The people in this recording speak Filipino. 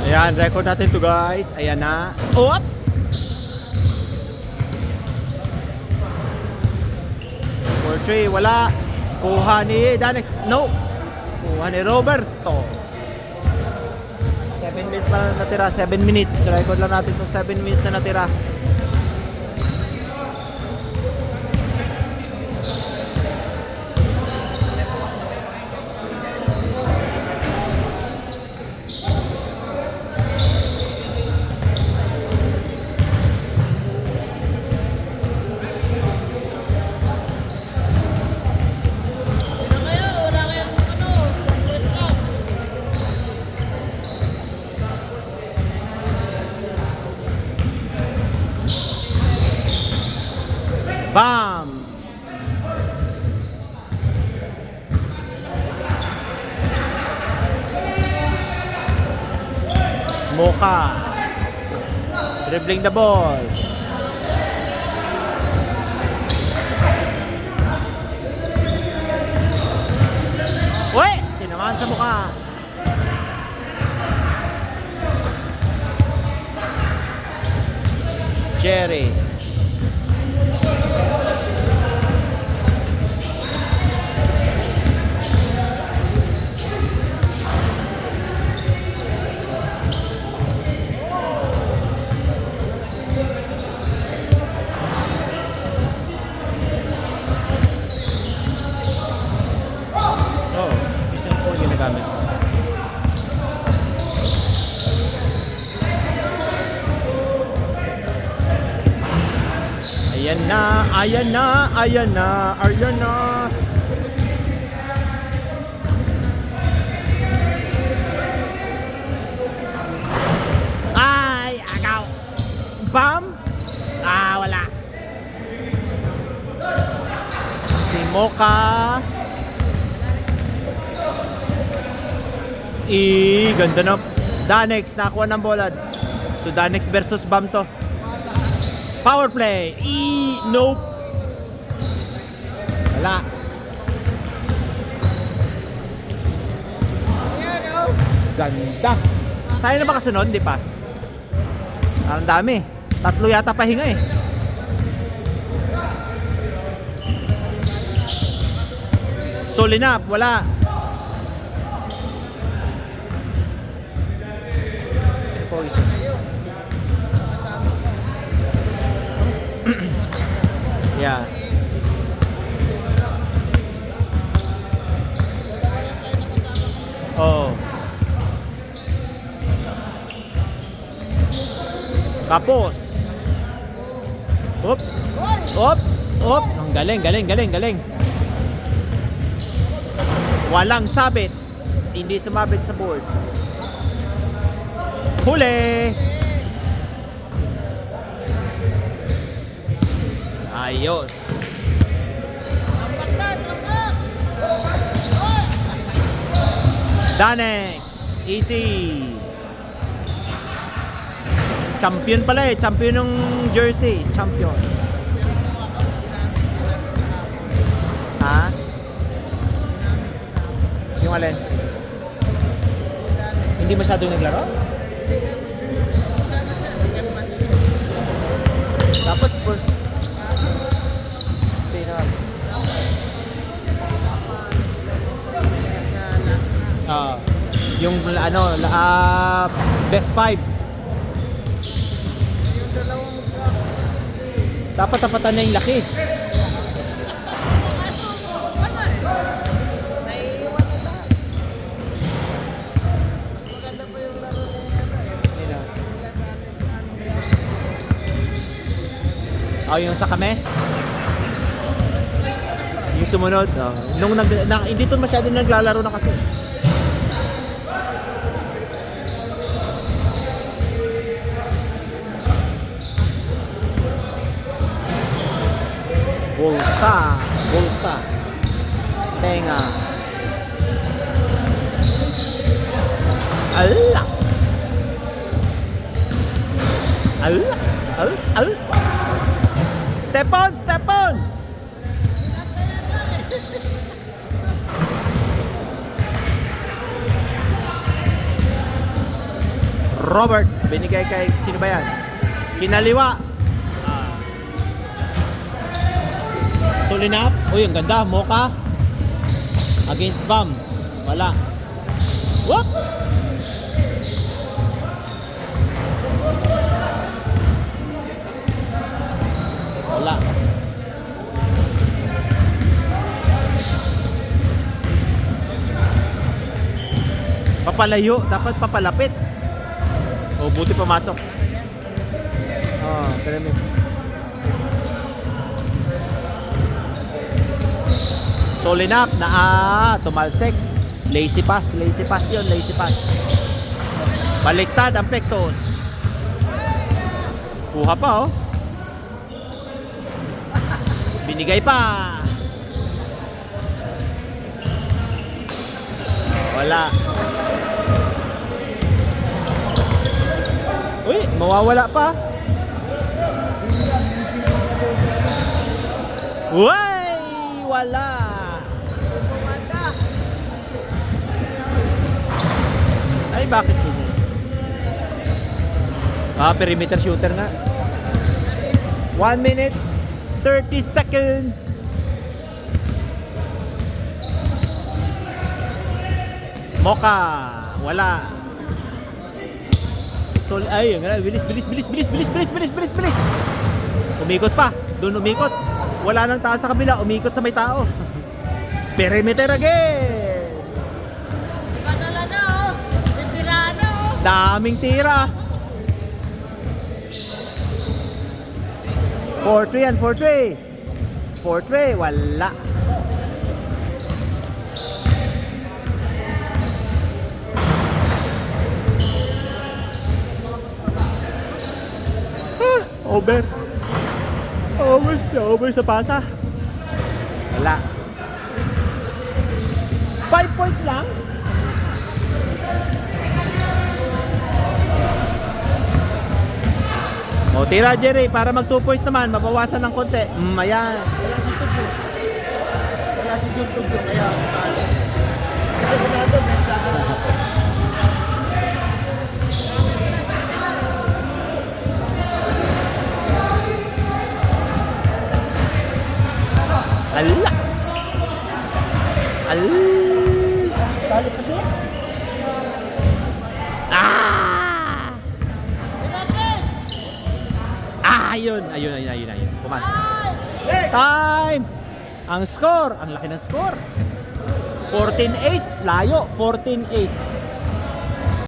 Ayan, record natin to guys. Ayan na. Up! For 3, wala. Kuha ni Danex. No. Kuha ni Roberto. 7 minutes pa natira. 7 minutes. Record lang natin itong 7 minutes na natira. Bam! Mocha. Dribbling the ball. Uy! Tinamaan sa mukha. Jerry. Ayan na, ayan na, ayan na, ayan na. Ay, agaw. Bam! Wala. Si Mocha. Ganda na. Danex, nakuha ng bola. So Danex versus Bam to. Power play. Nope. Wala. Ganda. Tayo na ba kasunod? Hindi pa. Ang dami. 3 yata pahinga eh. Solid up. Wala. Yeah. Oh. Tapos. Op. Op. Op. Ang galing, galing, galing, galing. Walang sabit. Hindi sumabit sa board. Huli. Ayos. Danex. Easy. Champion pala eh. Champion ng jersey. Champion. Ha? Yung alin? Hindi masyadong naglaro? Dapat first. Yung ano, best 5. Dapat tapatan na yung laki. Yung sa kame? Yung sumunod? Nung hindi to masyado naglalaro na kasi. Bulsa. Bulsa. Tenga. Ala. Ala. Ala. Step on, step on. Robert, binigay kay, sino ba yan? Kinaliwa. Sulinap. Uy, ang ganda. Mocha. Against Bam. Wala. Whoop! Wala. Papalayo. Dapat papalapit. O, buti pumasok. Oh, kalamit. Solinap na tumalsik. Lazy pass yun, lazy pass. Baliktad ang Pectos. Kuha pa oh. Binigay pa. Wala. Uy, mawawala pa. Uy, wala. Ay, bakit yun? Perimeter shooter nga. 1 minute 30 seconds. Mocha, wala. Ay, bilis. Umikot pa. Doon umikot. Wala nang taas sa kabila, umikot sa may tao. Perimeter again. Daming tira. 4-3 yan, 4-3. 4-3, wala. Over. Over sa pasa. Wala. 5 points lang. O, tira Jerry, para mag 2 points naman, mabawasan ng konti. Ayan. Wala si Tugtog yung kaya talo. Kasi wala doon, may talo. Ala. Talo pa siya? Ayun. Kuman. Time! Ang score, ang laki ng score. 14-8, layo, 14-8.